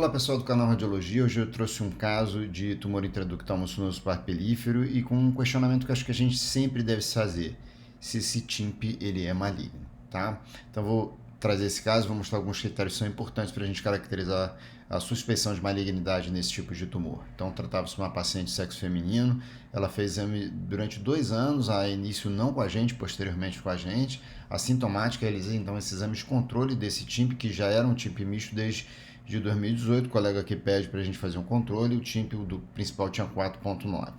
Fala pessoal do canal Radiologia, hoje eu trouxe um caso de tumor intraductal musculoso papilífero e com um questionamento que acho que a gente sempre deve se fazer, se esse TIMP ele é maligno, tá? Então vou trazer esse caso, vou mostrar alguns critérios que são importantes para a gente caracterizar a suspeição de malignidade nesse tipo de tumor. Então tratava-se de uma paciente de sexo feminino, ela fez exame durante 2 anos, a início não com a gente, posteriormente com a gente, assintomática, realizei então esse exame de controle desse TIMP, que já era um TIMP misto desde de 2018, o colega aqui pede para a gente fazer um controle, o TIMP do principal tinha 4,9.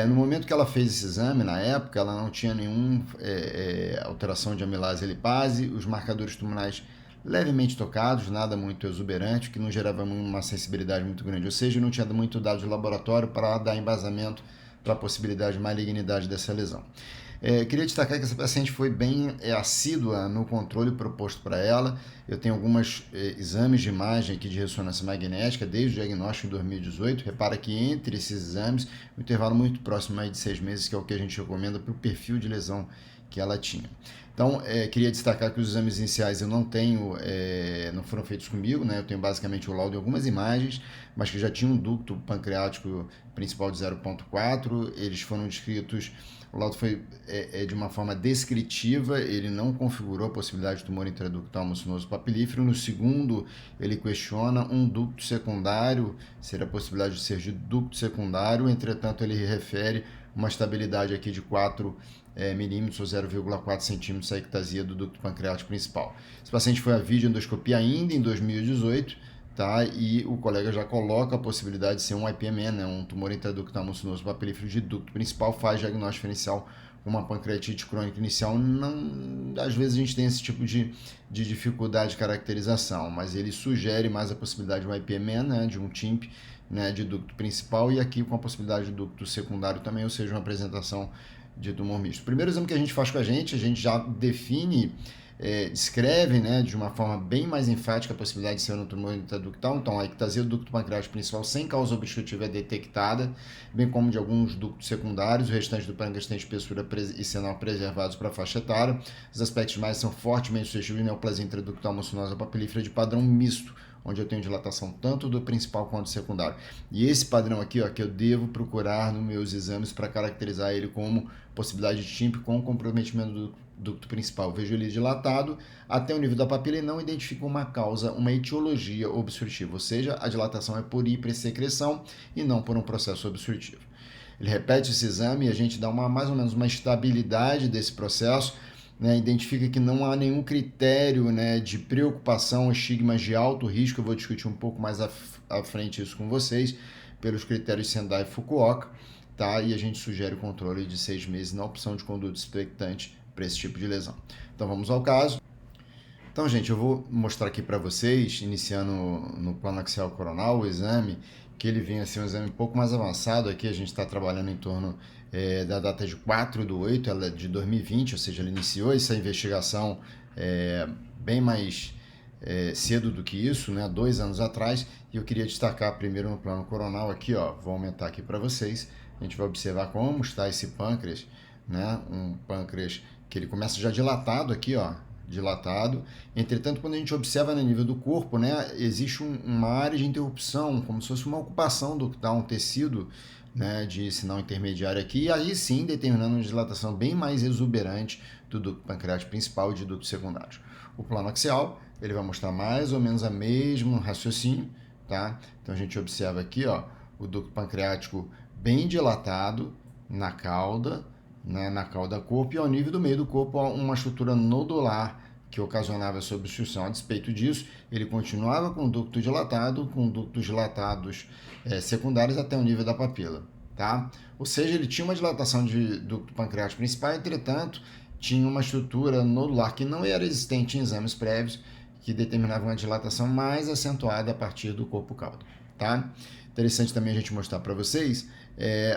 No momento que ela fez esse exame, na época, ela não tinha nenhuma alteração de amilase e lipase, os marcadores tumorais levemente tocados, nada muito exuberante, que não gerava uma sensibilidade muito grande, ou seja, não tinha muito dado de laboratório para dar embasamento para a possibilidade de malignidade dessa lesão. Queria destacar que essa paciente foi bem assídua no controle proposto para ela. Eu tenho alguns exames de imagem aqui de ressonância magnética desde o diagnóstico em 2018. Repara que entre esses exames, um intervalo muito próximo aí de 6 meses, que é o que a gente recomenda para o perfil de lesão que ela tinha. Então, queria destacar que os exames iniciais eu não tenho, não foram feitos comigo, né? Eu tenho basicamente o laudo de algumas imagens, mas que já tinha um ducto pancreático principal de 0,4, eles foram descritos, o laudo foi de uma forma descritiva, ele não configurou a possibilidade de tumor intraductal mucinoso papilífero. No segundo, ele questiona um ducto secundário, seria a possibilidade de ser de ducto secundário, entretanto ele refere uma estabilidade aqui de 4 milímetros ou 0,4 centímetros a ectasia do ducto pancreático principal. Esse paciente foi a videoendoscopia ainda em 2018, tá? E o colega já coloca a possibilidade de ser um IPMN, né? Um tumor intraductal mucinoso papilífero de ducto principal, faz diagnóstico diferencial com uma pancreatite crônica inicial. Não, às vezes a gente tem esse tipo de dificuldade de caracterização, mas ele sugere mais a possibilidade de um IPMN, né? De um TIMP, né? De ducto principal, e aqui com a possibilidade de ducto secundário também, ou seja, uma apresentação de tumor misto. O primeiro exame que a gente faz com a gente já define, descreve, né, de uma forma bem mais enfática a possibilidade de ser um tumor intraductal. Então, a ectasia do ducto pancreático principal sem causa obstrutiva é detectada, bem como de alguns ductos secundários. O restante do pâncreas tem espessura e sinal preservados para a faixa etária. Os aspectos mais são fortemente suscetíveis de neoplasia intraductal mucinosa papilífera de padrão misto, onde eu tenho dilatação tanto do principal quanto do secundário. E esse padrão aqui, ó, que eu devo procurar nos meus exames para caracterizar ele como possibilidade de TIMP com comprometimento do ducto principal. Eu vejo ele dilatado até o nível da papila e não identifico uma causa, uma etiologia obstrutiva, ou seja, a dilatação é por hipersecreção e não por um processo obstrutivo. Ele repete esse exame e a gente dá mais ou menos uma estabilidade desse processo, né, identifica que não há nenhum critério, né, de preocupação, estigmas de alto risco. Eu vou discutir um pouco mais à frente isso com vocês, pelos critérios Sendai e Fukuoka, tá? E a gente sugere o controle de 6 meses na opção de conduta expectante para esse tipo de lesão. Então vamos ao caso. Então, gente, eu vou mostrar aqui para vocês, iniciando no plano axial coronal, o exame, que ele vem a ser um exame um pouco mais avançado. Aqui a gente está trabalhando em torno da data de 4/8, ela é de 2020, ou seja, ela iniciou essa investigação bem mais cedo do que isso, né, 2 anos atrás, e eu queria destacar primeiro no plano coronal aqui, ó, vou aumentar aqui para vocês, a gente vai observar como está esse pâncreas, né, um pâncreas que ele começa já dilatado aqui, ó, dilatado. Entretanto, quando a gente observa no nível do corpo, né, existe uma área de interrupção, como se fosse uma ocupação ductal, um tecido, né, de sinal intermediário aqui, e aí sim determinando uma dilatação bem mais exuberante do ducto pancreático principal e de ductos secundários. O plano axial, ele vai mostrar mais ou menos o mesmo raciocínio, tá? Então a gente observa aqui, ó, o ducto pancreático bem dilatado na cauda, né, na cauda corpo, e ao nível do meio do corpo uma estrutura nodular que ocasionava essa obstrução. A despeito disso, ele continuava com o ducto dilatado, com ductos dilatados secundários até o nível da papila, tá? Ou seja, ele tinha uma dilatação de ducto pancreático principal, entretanto, tinha uma estrutura nodular que não era existente em exames prévios, que determinava uma dilatação mais acentuada a partir do corpo cauda, tá? Interessante também a gente mostrar para vocês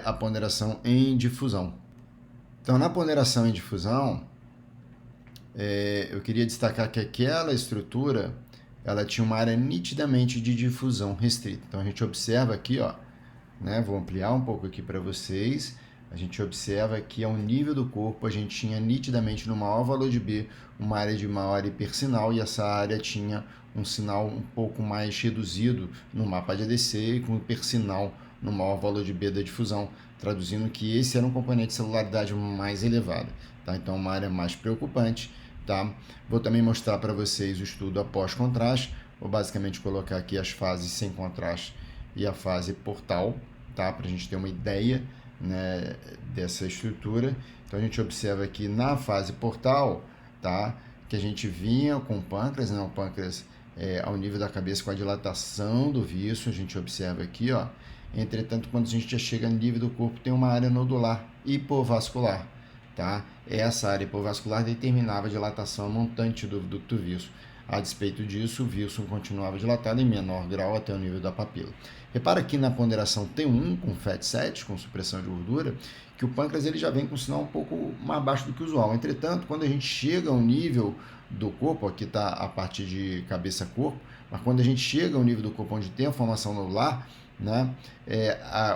a ponderação em difusão. Então, na ponderação em difusão, eu queria destacar que aquela estrutura, ela tinha uma área nitidamente de difusão restrita. Então, a gente observa aqui, ó, né, vou ampliar um pouco aqui para vocês, a gente observa que ao nível do corpo a gente tinha nitidamente no maior valor de B uma área de maior hipersinal, e essa área tinha um sinal um pouco mais reduzido no mapa de ADC e com hipersinal no maior valor de B da difusão, traduzindo que esse era um componente de celularidade mais elevado. Tá? Então, uma área mais preocupante. Tá? Vou também mostrar para vocês o estudo após contraste. Vou basicamente colocar aqui as fases sem contraste e a fase portal, tá? Para a gente ter uma ideia, né, dessa estrutura. Então, a gente observa aqui na fase portal, tá, que a gente vinha com o pâncreas, né, o pâncreas ao nível da cabeça com a dilatação do vício, a gente observa aqui, ó. Entretanto, quando a gente já chega no nível do corpo, tem uma área nodular hipovascular, tá? Essa área hipovascular determinava a dilatação montante do ducto vício. A despeito disso, o vício continuava dilatado em menor grau até o nível da papila. Repara aqui na ponderação T1 com FAT7, com supressão de gordura, que o pâncreas ele já vem com um sinal um pouco mais baixo do que o usual. Entretanto, quando a gente chega ao nível do corpo, aqui está a parte de cabeça-corpo, mas quando a gente chega ao nível do corpo onde tem a formação nodular, né,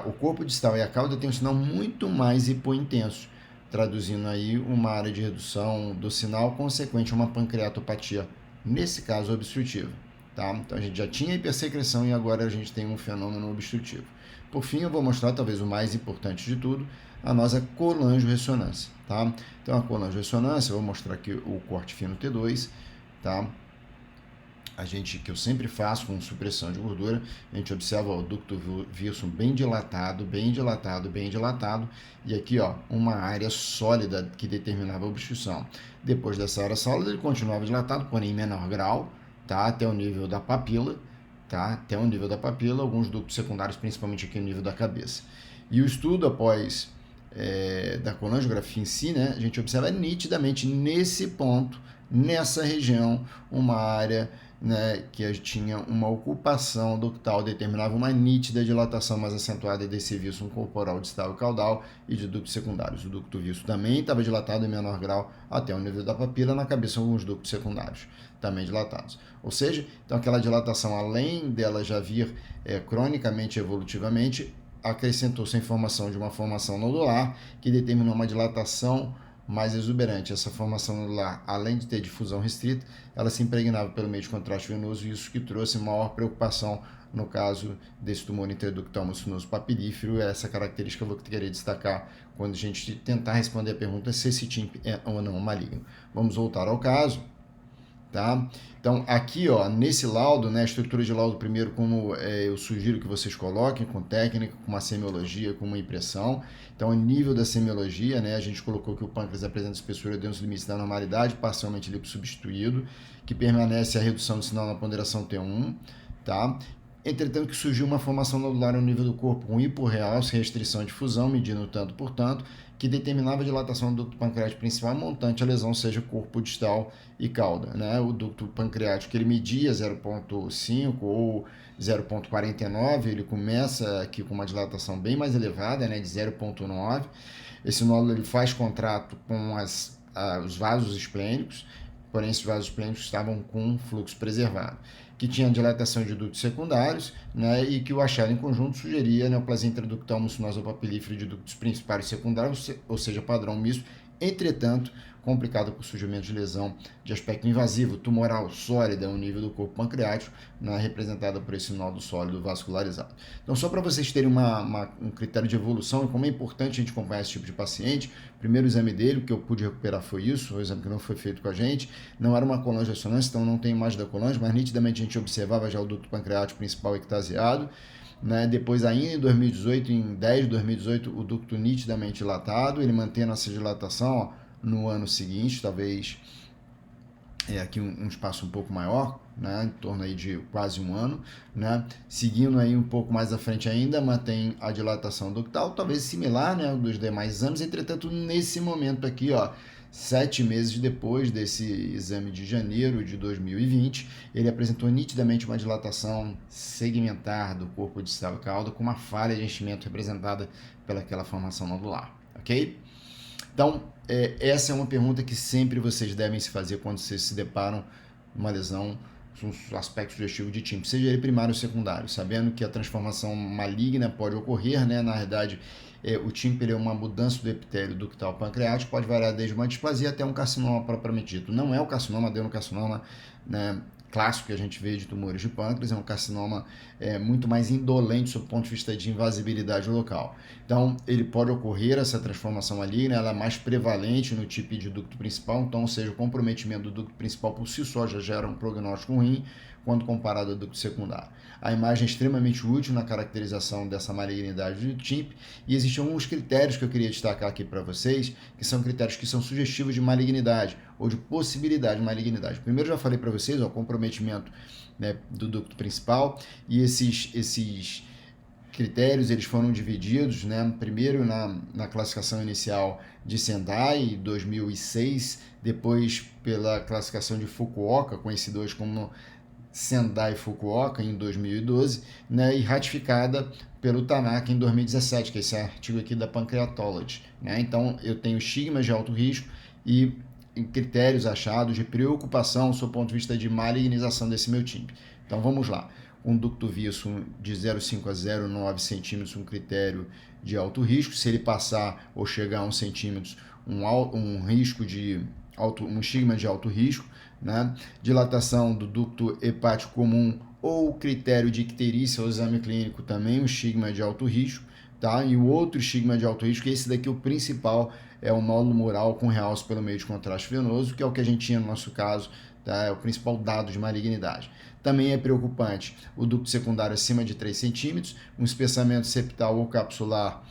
o corpo distal e a cauda tem um sinal muito mais hipointenso, traduzindo aí uma área de redução do sinal consequente a uma pancreatopatia, nesse caso obstrutiva. Tá? Então a gente já tinha hipersecreção e agora a gente tem um fenômeno obstrutivo. Por fim, eu vou mostrar talvez o mais importante de tudo, a nossa colangio-ressonância. Tá? Então a colangio-ressonância, eu vou mostrar aqui o corte fino T2, tá? Que eu sempre faço com supressão de gordura, a gente observa o ducto Wilson bem dilatado, bem dilatado, bem dilatado, e aqui ó, uma área sólida que determinava a obstrução. Depois dessa área sólida, ele continuava dilatado, porém em menor grau, tá? Até o nível da papila, tá? Até o nível da papila, alguns ductos secundários, principalmente aqui no nível da cabeça. E o estudo após da colangiografia em si, né, a gente observa nitidamente nesse ponto, nessa região, uma área, né, que tinha uma ocupação ductal, determinava uma nítida dilatação mais acentuada desse vício corporal distal e caudal e de ductos secundários. O ducto vício também estava dilatado em menor grau até o nível da papila, na cabeça alguns ductos secundários também dilatados. Ou seja, então aquela dilatação, além dela já vir cronicamente evolutivamente, acrescentou-se a informação de uma formação nodular que determinou uma dilatação mais exuberante. Essa formação nodular, além de ter difusão restrita, ela se impregnava pelo meio de contraste venoso, e isso que trouxe maior preocupação no caso desse tumor intraductal mucinoso papilífero. Essa característica eu vou querer destacar quando a gente tentar responder a pergunta se esse TIMP é ou não maligno. Vamos voltar ao caso. Tá? Então, aqui, ó, nesse laudo, né, a estrutura de laudo, primeiro, como eu sugiro que vocês coloquem, com técnica, com uma semiologia, com uma impressão. Então, o nível da semiologia, né, a gente colocou que o pâncreas apresenta espessura dentro dos limites da normalidade, parcialmente liposubstituído, que permanece a redução do sinal na ponderação T1, tá? Entretanto, que surgiu uma formação nodular no nível do corpo com hiporrealce, restrição de fusão, medindo tanto por tanto, que determinava a dilatação do ducto pancreático principal montante a lesão, seja corpo distal e cauda. Né? O ducto pancreático ele media 0,5 ou 0,49, ele começa aqui com uma dilatação bem mais elevada, né, de 0,9. Esse nódulo ele faz contrato com os vasos esplênicos, porém esses vasos esplênicos estavam com fluxo preservado, que tinha dilatação de ductos secundários, né, e que o achado em conjunto sugeria neoplasia intraductal mucinosa papilífera de ductos principais e secundários, ou seja, padrão misto. Entretanto, complicado por surgimento de lesão de aspecto invasivo, tumoral, sólida ao nível do corpo pancreático, né, representada por esse nódulo sólido vascularizado. Então, só para vocês terem um critério de evolução e como é importante a gente acompanhar esse tipo de paciente, o primeiro exame dele, o que eu pude recuperar foi isso, o exame que não foi feito com a gente, não era uma colangio-ressonância, então não tem imagem da colange, mas nitidamente a gente observava já o ducto pancreático principal ectasiado, né? Depois, ainda em 2018, em 10 de 2018, o ducto nitidamente dilatado, ele mantendo essa dilatação, ó, no ano seguinte, talvez aqui um espaço um pouco maior, né, em torno aí de quase um ano, né, seguindo aí um pouco mais à frente ainda, mantém a dilatação ductal, talvez similar, né, dos demais exames. Entretanto, nesse momento aqui, ó, 7 meses depois desse exame de janeiro de 2020, ele apresentou nitidamente uma dilatação segmentar do corpo distal e cauda, com uma falha de enchimento representada pelaquela formação nodular, ok? Então, essa é uma pergunta que sempre vocês devem se fazer quando vocês se deparam com uma lesão, um aspecto sugestivo de TIMP, seja ele primário ou secundário, sabendo que a transformação maligna pode ocorrer, né? Na verdade, o TIMP ele é uma mudança do epitélio ductal pancreático, pode variar desde uma displasia até um carcinoma propriamente dito. Não é o carcinoma, adenocarcinoma, né, clássico que a gente vê de tumores de pâncreas, é um carcinoma muito mais indolente sob o ponto de vista de invasibilidade local. Então, ele pode ocorrer, essa transformação maligna, ela é mais prevalente no tipo de ducto principal, então, ou seja, o comprometimento do ducto principal por si só já gera um prognóstico ruim, quando comparado ao ducto secundário. A imagem é extremamente útil na caracterização dessa malignidade do TIMP, e existem alguns critérios que eu queria destacar aqui para vocês, que são critérios que são sugestivos de malignidade, ou de possibilidade de malignidade. Primeiro, já falei para vocês, o comprometimento, né, do ducto principal, e esses critérios eles foram divididos, né, primeiro na classificação inicial de Sendai, 2006, depois pela classificação de Fukuoka, conhecida hoje como Sendai Fukuoka, em 2012, né, e ratificada pelo Tanaka em 2017, que é esse artigo aqui da Pancreatology. Né? Então, eu tenho estigmas de alto risco e critérios achados de preocupação sob o ponto de vista de malignização desse meu TIMP. Então, vamos lá. Um ducto viço de 0,5 a 0,9 centímetros, um critério de alto risco. Se ele passar ou chegar a 1 centímetro, um risco de um estigma de alto risco. Né? Dilatação do ducto hepático comum ou critério de icterícia ao exame clínico, também um estigma de alto risco. Tá? E o outro estigma de alto risco, esse daqui o principal, é o nódulo mural com realce pelo meio de contraste venoso, que é o que a gente tinha no nosso caso, tá? É o principal dado de malignidade. Também é preocupante o ducto secundário acima de 3 centímetros, um espessamento septal ou capsular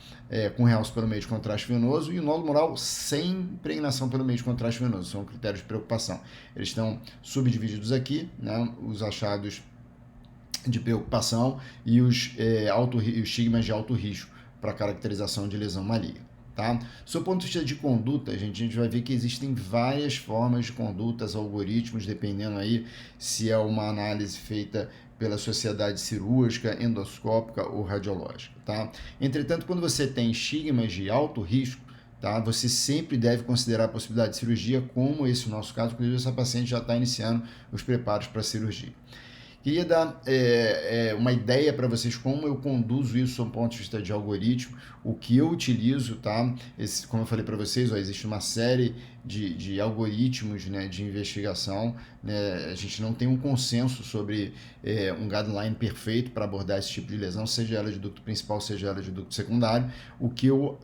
com realce pelo meio de contraste venoso e o nódulo mural sem impregnação pelo meio de contraste venoso. São critérios de preocupação. Eles estão subdivididos aqui, né? Os achados de preocupação e os estigmas de alto risco para caracterização de lesão maligna. Tá? Do ponto de vista de conduta, a gente vai ver que existem várias formas de condutas, algoritmos, dependendo aí se é uma análise feita pela sociedade cirúrgica, endoscópica ou radiológica. Tá? Entretanto, quando você tem estigmas de alto risco, tá? Você sempre deve considerar a possibilidade de cirurgia, como esse nosso caso, inclusive essa paciente já está iniciando os preparos para a cirurgia. Queria dar uma ideia para vocês como eu conduzo isso do ponto de vista de algoritmo, o que eu utilizo, tá? Como eu falei para vocês, existe uma série de algoritmos, né, de investigação, né? A gente não tem um consenso sobre um guideline perfeito para abordar esse tipo de lesão, seja ela de ducto principal, seja ela de ducto secundário. O que eu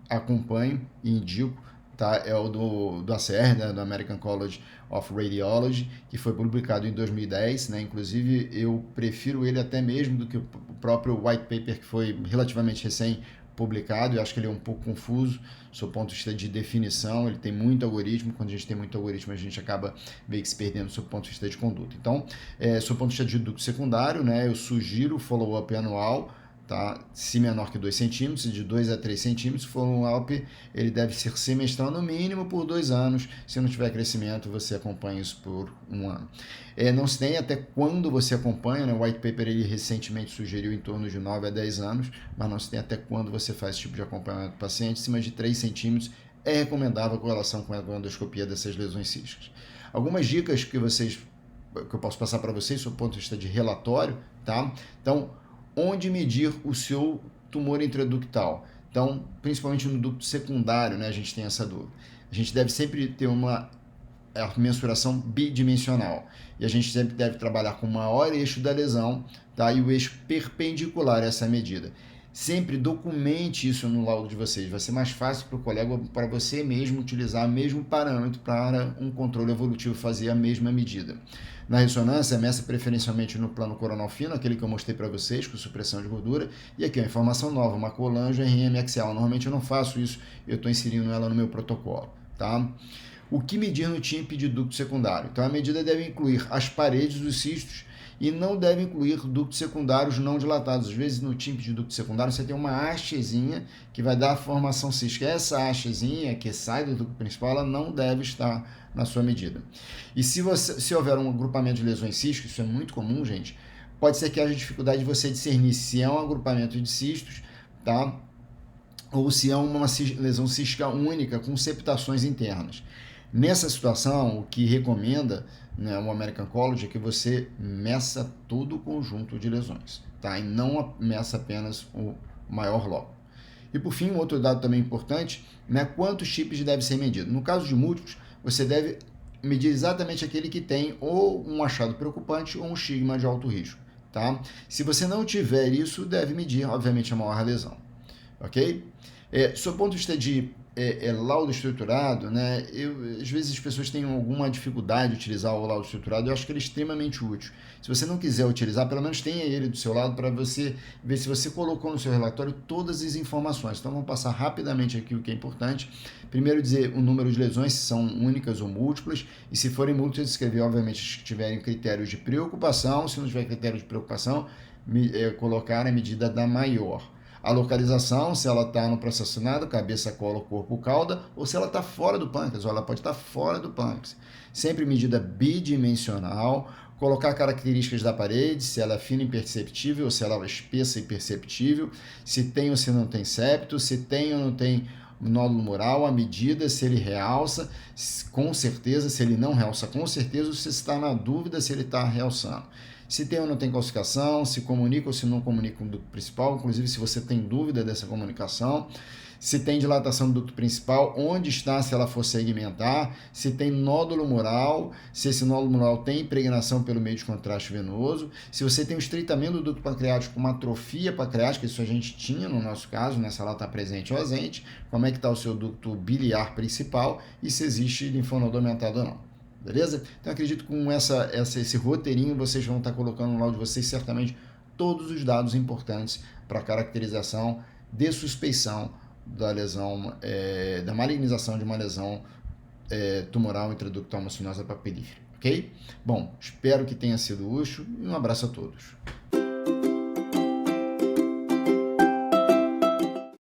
acompanho e indico, tá? É o do ACR, né, do American College of Radiology, que foi publicado em 2010, né? Inclusive eu prefiro ele até mesmo do que o próprio white paper, que foi relativamente recém publicado. Eu acho que ele é um pouco confuso sob o ponto de vista de definição, ele tem muito algoritmo. Quando a gente tem muito algoritmo, a gente acaba meio que se perdendo sob o ponto de vista de conduta. Então, sob o ponto de vista de ducto secundário, né, eu sugiro o follow-up anual, tá? Se menor que 2 centímetros, de 2 a 3 centímetros, for um follow-up, ele deve ser semestral no mínimo por 2 anos. Se não tiver crescimento, você acompanha isso por 1 ano. Não se tem até quando você acompanha, né? O white paper ele recentemente sugeriu em torno de 9 a 10 anos, mas não se tem até quando você faz esse tipo de acompanhamento do paciente. Acima de 3 centímetros é recomendável a correlação com a endoscopia dessas lesões císticas. Algumas dicas que eu posso passar para vocês, do ponto de vista de relatório, tá? Então, onde medir o seu tumor intraductal? Então, principalmente no ducto secundário, né, a gente tem essa dúvida. A gente deve sempre ter uma mensuração bidimensional. E a gente sempre deve trabalhar com o maior eixo da lesão, tá? E o eixo perpendicular a essa medida. Sempre documente isso no laudo de vocês. Vai ser mais fácil para o colega, para você mesmo, utilizar o mesmo parâmetro para um controle evolutivo fazer a mesma medida. Na ressonância, meça preferencialmente no plano coronal fino, aquele que eu mostrei para vocês, com supressão de gordura. E aqui, uma informação nova, uma colange RM axial. Normalmente eu não faço isso, eu estou inserindo ela no meu protocolo. Tá? O que medir no TIMP de ducto secundário? Então, a medida deve incluir as paredes dos cistos e não deve incluir ductos secundários não dilatados. Às vezes, no TIMP de ducto secundário, você tem uma hastezinha que vai dar a formação cística. Essa hastezinha que sai do ducto principal, ela não deve estar na sua medida. E se houver um agrupamento de lesões císticas, isso é muito comum, gente, pode ser que haja dificuldade de você discernir se é um agrupamento de cistos, tá? Ou se é uma lesão cística única com septações internas. Nessa situação, o que recomenda, né, o American College é que você meça todo o conjunto de lesões, tá? E não meça apenas o maior lobo. E por fim, um outro dado também importante, né, quantos chips deve ser medido. No caso de múltiplos, você deve medir exatamente aquele que tem ou um achado preocupante ou um estigma de alto risco, tá? Se você não tiver isso, deve medir, obviamente, a maior lesão, ok? Sob o ponto de vista de laudo estruturado, né, às vezes as pessoas têm alguma dificuldade de utilizar o laudo estruturado, eu acho que ele é extremamente útil. Se você não quiser utilizar, pelo menos tenha ele do seu lado para você ver se você colocou no seu relatório todas as informações. Então vamos passar rapidamente aqui o que é importante. Primeiro dizer o número de lesões, se são únicas ou múltiplas, e se forem múltiplas, escrever obviamente se tiverem critérios de preocupação, se não tiver critério de preocupação, colocar a medida da maior. A localização, se ela está no processo assinado, cabeça, colo, corpo, cauda, ou se ela está fora do pâncreas, ou ela pode estar fora do pâncreas. Sempre medida bidimensional, colocar características da parede, se ela é fina e imperceptível, ou se ela é espessa e perceptível, se tem ou se não tem septo, se tem ou não tem nódulo mural, a medida, se ele realça, com certeza, se ele não realça, com certeza, ou se está na dúvida se ele está realçando. Se tem ou não tem calcificação, se comunica ou se não comunica com o ducto principal, inclusive se você tem dúvida dessa comunicação, se tem dilatação do ducto principal, onde está se ela for segmentar, se tem nódulo mural, se esse nódulo mural tem impregnação pelo meio de contraste venoso, se você tem um estreitamento do ducto pancreático com uma atrofia pancreática, isso a gente tinha no nosso caso, né, se ela está presente ou ausente, como é que está o seu ducto biliar principal e se existe linfonodo aumentado ou não. Beleza? Então acredito que com esse roteirinho vocês vão estar colocando no laudo de vocês certamente todos os dados importantes para a caracterização de suspeição da lesão, da malignização de uma lesão tumoral intraductal maculosa papilífera, ok? Bom, espero que tenha sido útil e um abraço a todos.